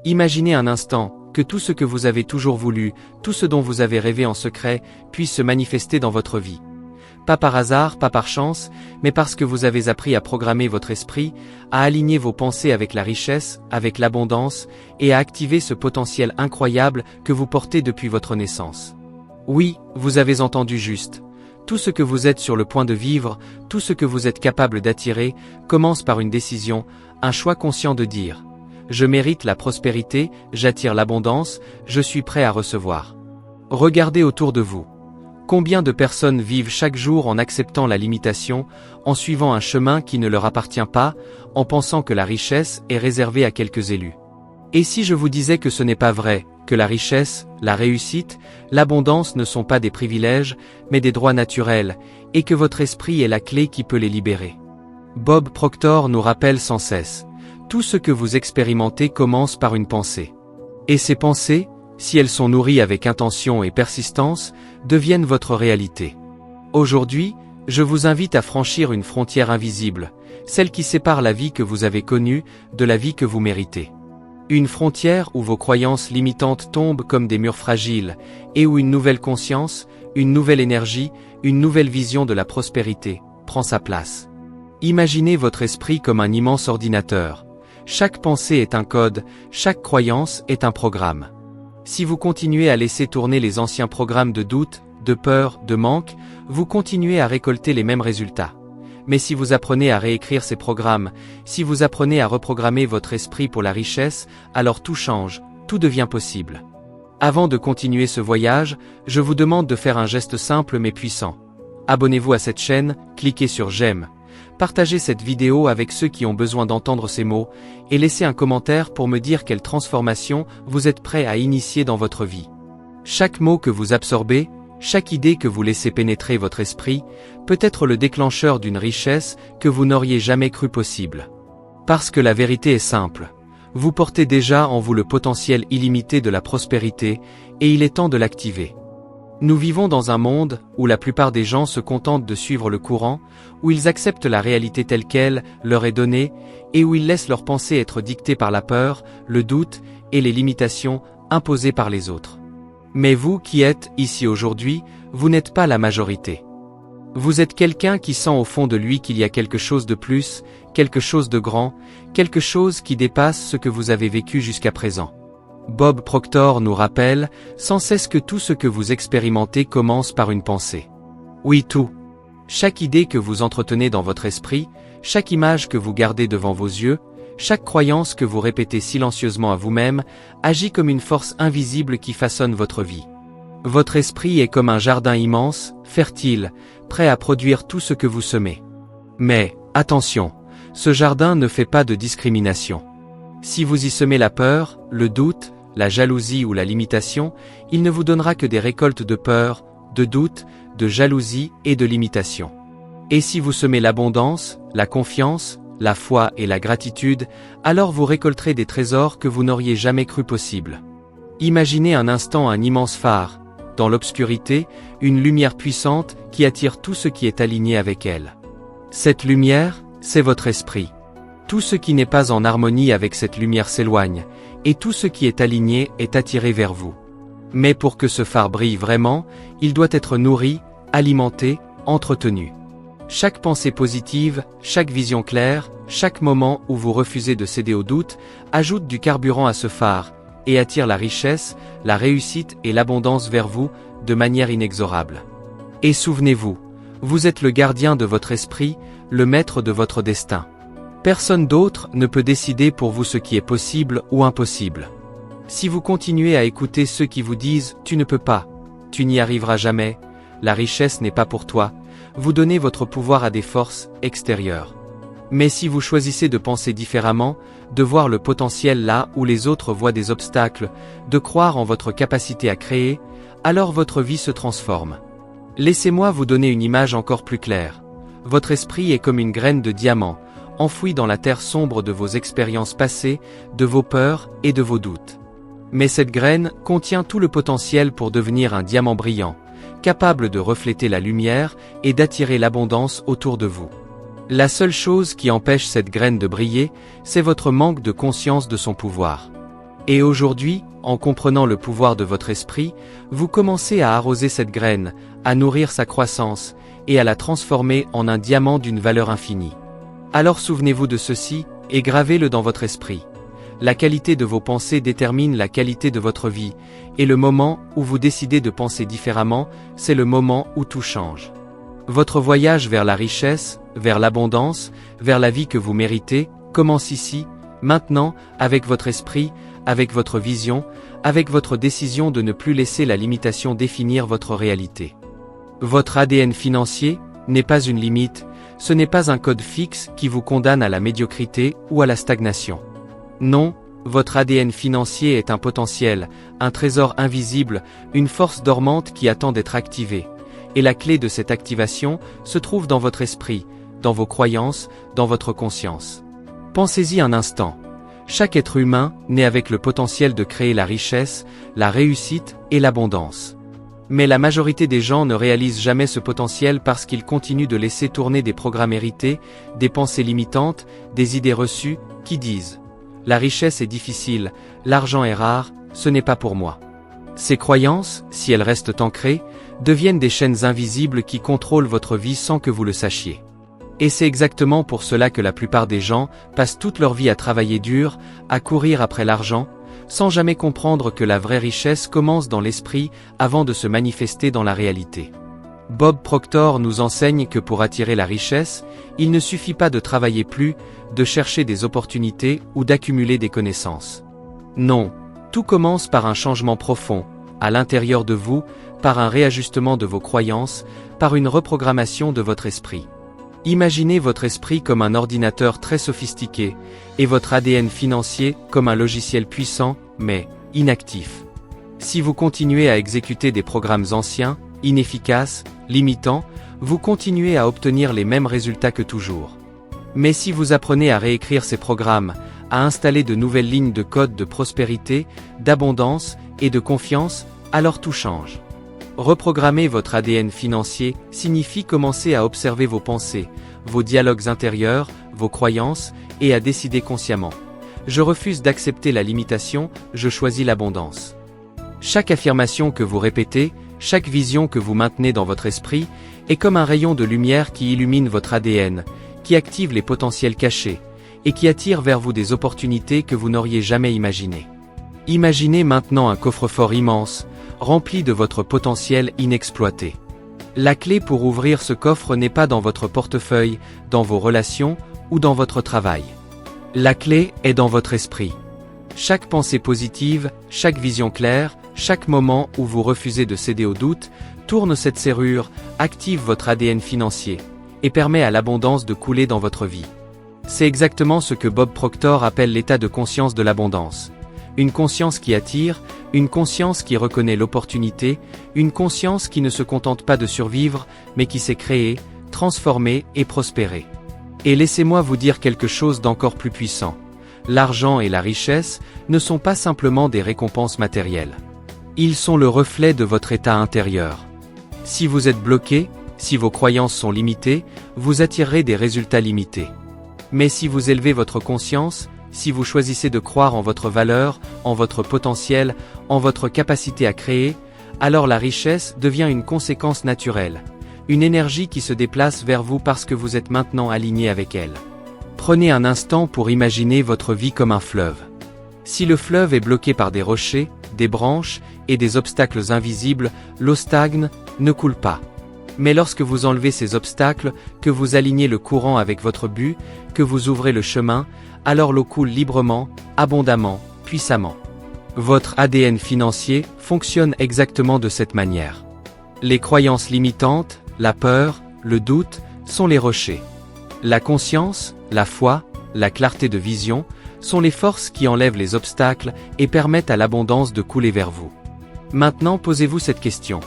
Imaginez un instant que tout ce que vous avez toujours voulu, tout ce dont vous avez rêvé en secret, puisse se manifester dans votre vie. Pas par hasard, pas par chance, mais parce que vous avez appris à programmer votre esprit, à aligner vos pensées avec la richesse, avec l'abondance, et à activer ce potentiel incroyable que vous portez depuis votre naissance. Oui, vous avez entendu juste. Tout ce que vous êtes sur le point de vivre, tout ce que vous êtes capable d'attirer, commence par une décision, un choix conscient de dire « Je mérite la prospérité, j'attire l'abondance, je suis prêt à recevoir ». Regardez autour de vous. Combien de personnes vivent chaque jour en acceptant la limitation, en suivant un chemin qui ne leur appartient pas, en pensant que la richesse est réservée à quelques élus? Et si je vous disais que ce n'est pas vrai, que la richesse, la réussite, l'abondance ne sont pas des privilèges, mais des droits naturels, et que votre esprit est la clé qui peut les libérer? Bob Proctor nous rappelle sans cesse, tout ce que vous expérimentez commence par une pensée. Et ces pensées, si elles sont nourries avec intention et persistance, deviennent votre réalité. Aujourd'hui, je vous invite à franchir une frontière invisible, celle qui sépare la vie que vous avez connue de la vie que vous méritez. Une frontière où vos croyances limitantes tombent comme des murs fragiles, et où une nouvelle conscience, une nouvelle énergie, une nouvelle vision de la prospérité prend sa place. Imaginez votre esprit comme un immense ordinateur. Chaque pensée est un code, chaque croyance est un programme. Si vous continuez à laisser tourner les anciens programmes de doute, de peur, de manque, vous continuez à récolter les mêmes résultats. Mais si vous apprenez à réécrire ces programmes, si vous apprenez à reprogrammer votre esprit pour la richesse, alors tout change, tout devient possible. Avant de continuer ce voyage, je vous demande de faire un geste simple mais puissant. Abonnez-vous à cette chaîne, cliquez sur j'aime. Partagez cette vidéo avec ceux qui ont besoin d'entendre ces mots, et laissez un commentaire pour me dire quelle transformation vous êtes prêt à initier dans votre vie. Chaque mot que vous absorbez, chaque idée que vous laissez pénétrer votre esprit, peut être le déclencheur d'une richesse que vous n'auriez jamais cru possible. Parce que la vérité est simple. Vous portez déjà en vous le potentiel illimité de la prospérité, et il est temps de l'activer. Nous vivons dans un monde où la plupart des gens se contentent de suivre le courant, où ils acceptent la réalité telle qu'elle leur est donnée, et où ils laissent leurs pensées être dictées par la peur, le doute et les limitations imposées par les autres. Mais vous qui êtes ici aujourd'hui, vous n'êtes pas la majorité. Vous êtes quelqu'un qui sent au fond de lui qu'il y a quelque chose de plus, quelque chose de grand, quelque chose qui dépasse ce que vous avez vécu jusqu'à présent. Bob Proctor nous rappelle sans cesse que tout ce que vous expérimentez commence par une pensée. Oui, tout. Chaque idée que vous entretenez dans votre esprit, chaque image que vous gardez devant vos yeux, chaque croyance que vous répétez silencieusement à vous-même, agit comme une force invisible qui façonne votre vie. Votre esprit est comme un jardin immense, fertile, prêt à produire tout ce que vous semez. Mais, attention, ce jardin ne fait pas de discrimination. Si vous y semez la peur, le doute, la jalousie ou la limitation, il ne vous donnera que des récoltes de peur, de doute, de jalousie et de limitation. Et si vous semez l'abondance, la confiance, la foi et la gratitude, alors vous récolterez des trésors que vous n'auriez jamais cru possible. Imaginez un instant un immense phare, dans l'obscurité, une lumière puissante qui attire tout ce qui est aligné avec elle. Cette lumière, c'est votre esprit. Tout ce qui n'est pas en harmonie avec cette lumière s'éloigne, et tout ce qui est aligné est attiré vers vous. Mais pour que ce phare brille vraiment, il doit être nourri, alimenté, entretenu. Chaque pensée positive, chaque vision claire, chaque moment où vous refusez de céder au doute, ajoute du carburant à ce phare, et attire la richesse, la réussite et l'abondance vers vous, de manière inexorable. Et souvenez-vous, vous êtes le gardien de votre esprit, le maître de votre destin. Personne d'autre ne peut décider pour vous ce qui est possible ou impossible. Si vous continuez à écouter ceux qui vous disent « tu ne peux pas »,« tu n'y arriveras jamais »,« la richesse n'est pas pour toi », vous donnez votre pouvoir à des forces extérieures. Mais si vous choisissez de penser différemment, de voir le potentiel là où les autres voient des obstacles, de croire en votre capacité à créer, alors votre vie se transforme. Laissez-moi vous donner une image encore plus claire. Votre esprit est comme une graine de diamant, enfouie dans la terre sombre de vos expériences passées, de vos peurs et de vos doutes. Mais cette graine contient tout le potentiel pour devenir un diamant brillant, capable de refléter la lumière et d'attirer l'abondance autour de vous. La seule chose qui empêche cette graine de briller, c'est votre manque de conscience de son pouvoir. Et aujourd'hui, en comprenant le pouvoir de votre esprit, vous commencez à arroser cette graine, à nourrir sa croissance, et à la transformer en un diamant d'une valeur infinie. Alors souvenez-vous de ceci, et gravez-le dans votre esprit. La qualité de vos pensées détermine la qualité de votre vie, et le moment où vous décidez de penser différemment, c'est le moment où tout change. Votre voyage vers la richesse, vers l'abondance, vers la vie que vous méritez, commence ici, maintenant, avec votre esprit, avec votre vision, avec votre décision de ne plus laisser la limitation définir votre réalité. Votre ADN financier n'est pas une limite, ce n'est pas un code fixe qui vous condamne à la médiocrité ou à la stagnation. Non, votre ADN financier est un potentiel, un trésor invisible, une force dormante qui attend d'être activée. Et la clé de cette activation se trouve dans votre esprit, dans vos croyances, dans votre conscience. Pensez-y un instant. Chaque être humain naît avec le potentiel de créer la richesse, la réussite et l'abondance. Mais la majorité des gens ne réalisent jamais ce potentiel parce qu'ils continuent de laisser tourner des programmes hérités, des pensées limitantes, des idées reçues, qui disent « La richesse est difficile, l'argent est rare, ce n'est pas pour moi ». Ces croyances, si elles restent ancrées, deviennent des chaînes invisibles qui contrôlent votre vie sans que vous le sachiez. Et c'est exactement pour cela que la plupart des gens passent toute leur vie à travailler dur, à courir après l'argent, sans jamais comprendre que la vraie richesse commence dans l'esprit avant de se manifester dans la réalité. Bob Proctor nous enseigne que pour attirer la richesse, il ne suffit pas de travailler plus, de chercher des opportunités ou d'accumuler des connaissances. Non, tout commence par un changement profond, à l'intérieur de vous, par un réajustement de vos croyances, par une reprogrammation de votre esprit. Imaginez votre esprit comme un ordinateur très sophistiqué, et votre ADN financier comme un logiciel puissant, mais inactif. Si vous continuez à exécuter des programmes anciens, inefficaces, limitants, vous continuez à obtenir les mêmes résultats que toujours. Mais si vous apprenez à réécrire ces programmes, à installer de nouvelles lignes de code de prospérité, d'abondance et de confiance, alors tout change. Reprogrammer votre ADN financier signifie commencer à observer vos pensées, vos dialogues intérieurs, vos croyances, et à décider consciemment. Je refuse d'accepter la limitation, je choisis l'abondance. Chaque affirmation que vous répétez, chaque vision que vous maintenez dans votre esprit, est comme un rayon de lumière qui illumine votre ADN, qui active les potentiels cachés, et qui attire vers vous des opportunités que vous n'auriez jamais imaginées. Imaginez maintenant un coffre-fort immense, rempli de votre potentiel inexploité. La clé pour ouvrir ce coffre n'est pas dans votre portefeuille, dans vos relations ou dans votre travail. La clé est dans votre esprit. Chaque pensée positive, chaque vision claire, chaque moment où vous refusez de céder au doute, tourne cette serrure, active votre ADN financier, et permet à l'abondance de couler dans votre vie. C'est exactement ce que Bob Proctor appelle l'état de conscience de l'abondance. Une conscience qui attire, une conscience qui reconnaît l'opportunité, une conscience qui ne se contente pas de survivre, mais qui sait créer, transformer et prospérer. Et laissez-moi vous dire quelque chose d'encore plus puissant. L'argent et la richesse ne sont pas simplement des récompenses matérielles. Ils sont le reflet de votre état intérieur. Si vous êtes bloqué, si vos croyances sont limitées, vous attirerez des résultats limités. Mais si vous élevez votre conscience, si vous choisissez de croire en votre valeur, en votre potentiel, en votre capacité à créer, alors la richesse devient une conséquence naturelle, une énergie qui se déplace vers vous parce que vous êtes maintenant aligné avec elle. Prenez un instant pour imaginer votre vie comme un fleuve. Si le fleuve est bloqué par des rochers, des branches et des obstacles invisibles, l'eau stagne, ne coule pas. Mais lorsque vous enlevez ces obstacles, que vous alignez le courant avec votre but, que vous ouvrez le chemin, alors l'eau coule librement, abondamment, puissamment. Votre ADN financier fonctionne exactement de cette manière. Les croyances limitantes, la peur, le doute, sont les rochers. La conscience, la foi, la clarté de vision, sont les forces qui enlèvent les obstacles et permettent à l'abondance de couler vers vous. Maintenant posez-vous cette question.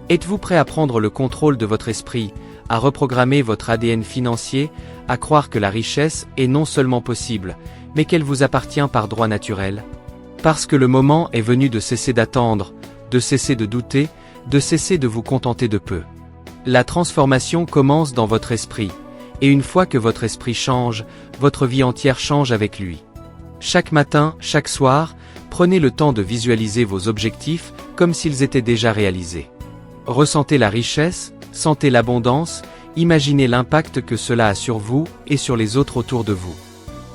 Êtes-vous prêt à prendre le contrôle de votre esprit, à reprogrammer votre ADN financier, à croire que la richesse est non seulement possible, mais qu'elle vous appartient par droit naturel? Parce que le moment est venu de cesser d'attendre, de cesser de douter, de cesser de vous contenter de peu. La transformation commence dans votre esprit, et une fois que votre esprit change, votre vie entière change avec lui. Chaque matin, chaque soir, Prenez le temps de visualiser vos objectifs comme s'ils étaient déjà réalisés. Ressentez la richesse, sentez l'abondance, imaginez l'impact que cela a sur vous et sur les autres autour de vous.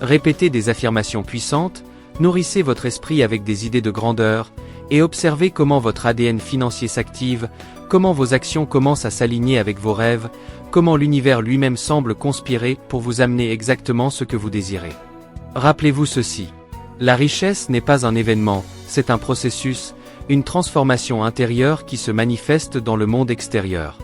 Répétez des affirmations puissantes, nourrissez votre esprit avec des idées de grandeur, et observez comment votre ADN financier s'active, comment vos actions commencent à s'aligner avec vos rêves, comment l'univers lui-même semble conspirer pour vous amener exactement ce que vous désirez. Rappelez-vous ceci. La richesse n'est pas un événement, c'est un processus, une transformation intérieure qui se manifeste dans le monde extérieur.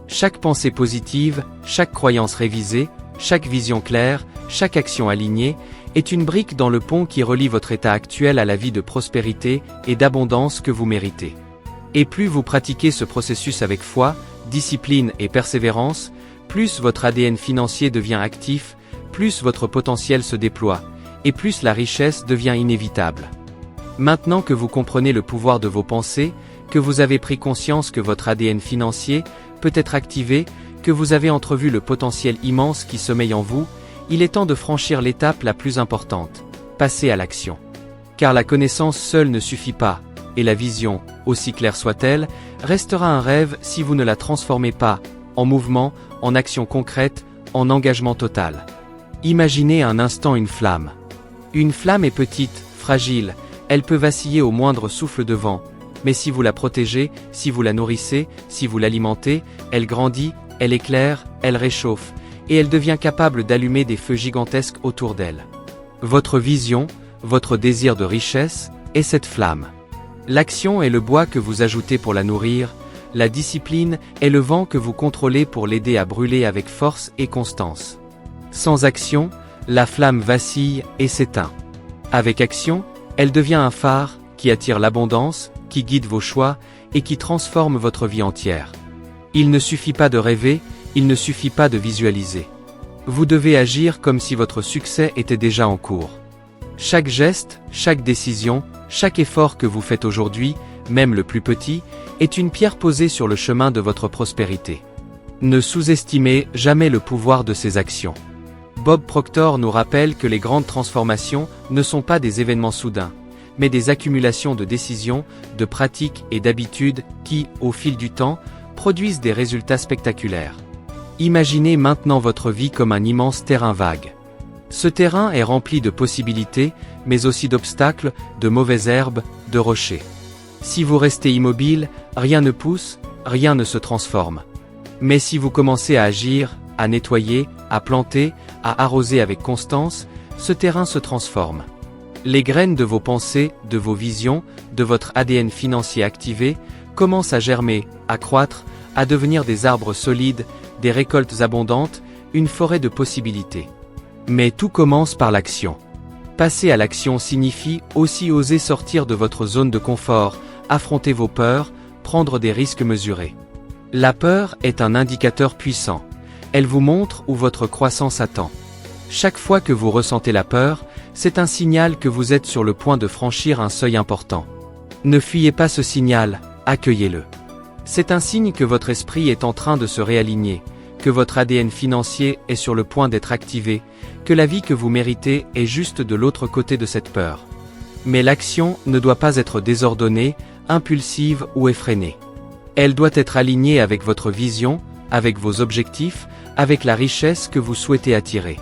Chaque pensée positive, chaque croyance révisée, chaque vision claire, chaque action alignée, est une brique dans le pont qui relie votre état actuel à la vie de prospérité et d'abondance que vous méritez. Et plus vous pratiquez ce processus avec foi, discipline et persévérance, plus votre ADN financier devient actif, plus votre potentiel se déploie, et plus la richesse devient inévitable. Maintenant que vous comprenez le pouvoir de vos pensées, que vous avez pris conscience que votre ADN financier peut être activé, que vous avez entrevu le potentiel immense qui sommeille en vous, il est temps de franchir l'étape la plus importante, passer à l'action. Car la connaissance seule ne suffit pas, et la vision, aussi claire soit-elle, restera un rêve si vous ne la transformez pas, en mouvement, en action concrète, en engagement total. Imaginez un instant une flamme. Une flamme est petite, fragile, elle peut vaciller au moindre souffle de vent, mais si vous la protégez, si vous la nourrissez, si vous l'alimentez, elle grandit, elle éclaire, elle réchauffe, et elle devient capable d'allumer des feux gigantesques autour d'elle. Votre vision, votre désir de richesse, est cette flamme. L'action est le bois que vous ajoutez pour la nourrir, la discipline est le vent que vous contrôlez pour l'aider à brûler avec force et constance. Sans action, la flamme vacille et s'éteint. Avec action, elle devient un phare qui attire l'abondance, qui guide vos choix et qui transforme votre vie entière. Il ne suffit pas de rêver, il ne suffit pas de visualiser. Vous devez agir comme si votre succès était déjà en cours. Chaque geste, chaque décision, chaque effort que vous faites aujourd'hui, même le plus petit, est une pierre posée sur le chemin de votre prospérité. Ne sous-estimez jamais le pouvoir de ces actions. Bob Proctor nous rappelle que les grandes transformations ne sont pas des événements soudains, mais des accumulations de décisions, de pratiques et d'habitudes qui, au fil du temps, produisent des résultats spectaculaires. Imaginez maintenant votre vie comme un immense terrain vague. Ce terrain est rempli de possibilités, mais aussi d'obstacles, de mauvaises herbes, de rochers. Si vous restez immobile, rien ne pousse, rien ne se transforme. Mais si vous commencez à agir, à nettoyer, à planter, à arroser avec constance, ce terrain se transforme. Les graines de vos pensées, de vos visions, de votre ADN financier activé, commencent à germer, à croître, à devenir des arbres solides, des récoltes abondantes, une forêt de possibilités. Mais tout commence par l'action. Passer à l'action signifie aussi oser sortir de votre zone de confort, affronter vos peurs, prendre des risques mesurés. La peur est un indicateur puissant. Elle vous montre où votre croissance attend. Chaque fois que vous ressentez la peur, c'est un signal que vous êtes sur le point de franchir un seuil important. Ne fuyez pas ce signal, accueillez-le. C'est un signe que votre esprit est en train de se réaligner, que votre ADN financier est sur le point d'être activé, que la vie que vous méritez est juste de l'autre côté de cette peur. Mais l'action ne doit pas être désordonnée, impulsive ou effrénée. Elle doit être alignée avec votre vision, avec vos objectifs, avec la richesse que vous souhaitez attirer.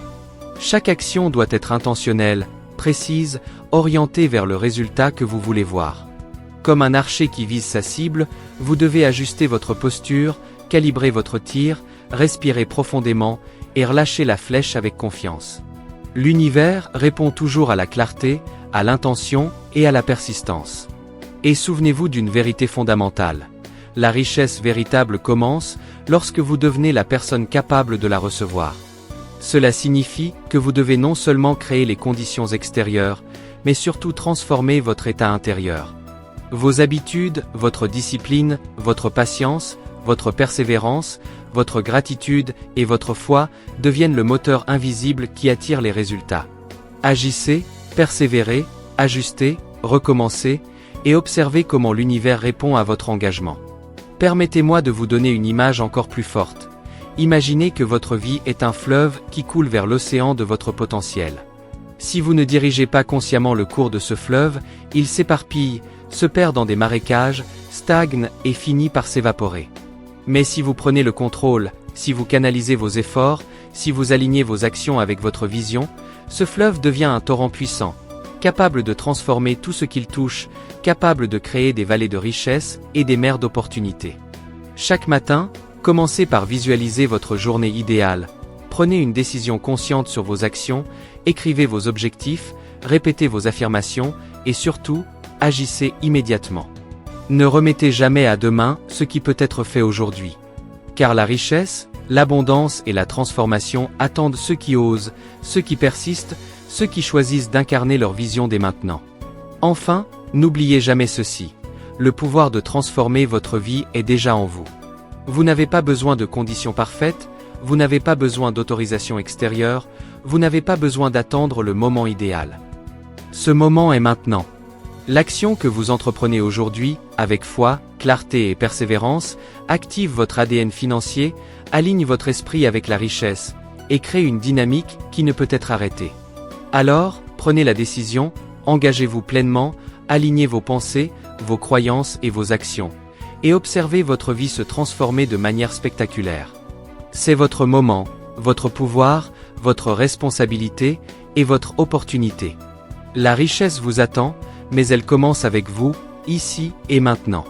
Chaque action doit être intentionnelle, précise, orientée vers le résultat que vous voulez voir. Comme un archer qui vise sa cible, vous devez ajuster votre posture, calibrer votre tir, respirer profondément et relâcher la flèche avec confiance. L'univers répond toujours à la clarté, à l'intention et à la persistance. Et souvenez-vous d'une vérité fondamentale. La richesse véritable commence lorsque vous devenez la personne capable de la recevoir. Cela signifie que vous devez non seulement créer les conditions extérieures, mais surtout transformer votre état intérieur. Vos habitudes, votre discipline, votre patience, votre persévérance, votre gratitude et votre foi deviennent le moteur invisible qui attire les résultats. Agissez, persévérez, ajustez, recommencez, et observez comment l'univers répond à votre engagement. Permettez-moi de vous donner une image encore plus forte. Imaginez que votre vie est un fleuve qui coule vers l'océan de votre potentiel. Si vous ne dirigez pas consciemment le cours de ce fleuve, il s'éparpille, se perd dans des marécages, stagne et finit par s'évaporer. Mais si vous prenez le contrôle, si vous canalisez vos efforts, si vous alignez vos actions avec votre vision, ce fleuve devient un torrent puissant, capable de transformer tout ce qu'il touche, capable de créer des vallées de richesse et des mers d'opportunités. Chaque matin, commencez par visualiser votre journée idéale. Prenez une décision consciente sur vos actions, écrivez vos objectifs, répétez vos affirmations, et surtout, agissez immédiatement. Ne remettez jamais à demain ce qui peut être fait aujourd'hui. Car la richesse, l'abondance et la transformation attendent ceux qui osent, ceux qui persistent, ceux qui choisissent d'incarner leur vision dès maintenant. Enfin, n'oubliez jamais ceci. Le pouvoir de transformer votre vie est déjà en vous. Vous n'avez pas besoin de conditions parfaites, vous n'avez pas besoin d'autorisation extérieure, vous n'avez pas besoin d'attendre le moment idéal. Ce moment est maintenant. L'action que vous entreprenez aujourd'hui, avec foi, clarté et persévérance, active votre ADN financier, aligne votre esprit avec la richesse, et crée une dynamique qui ne peut être arrêtée. Alors, prenez la décision, engagez-vous pleinement, alignez vos pensées, vos croyances et vos actions, et observez votre vie se transformer de manière spectaculaire. C'est votre moment, votre pouvoir, votre responsabilité et votre opportunité. La richesse vous attend, mais elle commence avec vous, ici et maintenant.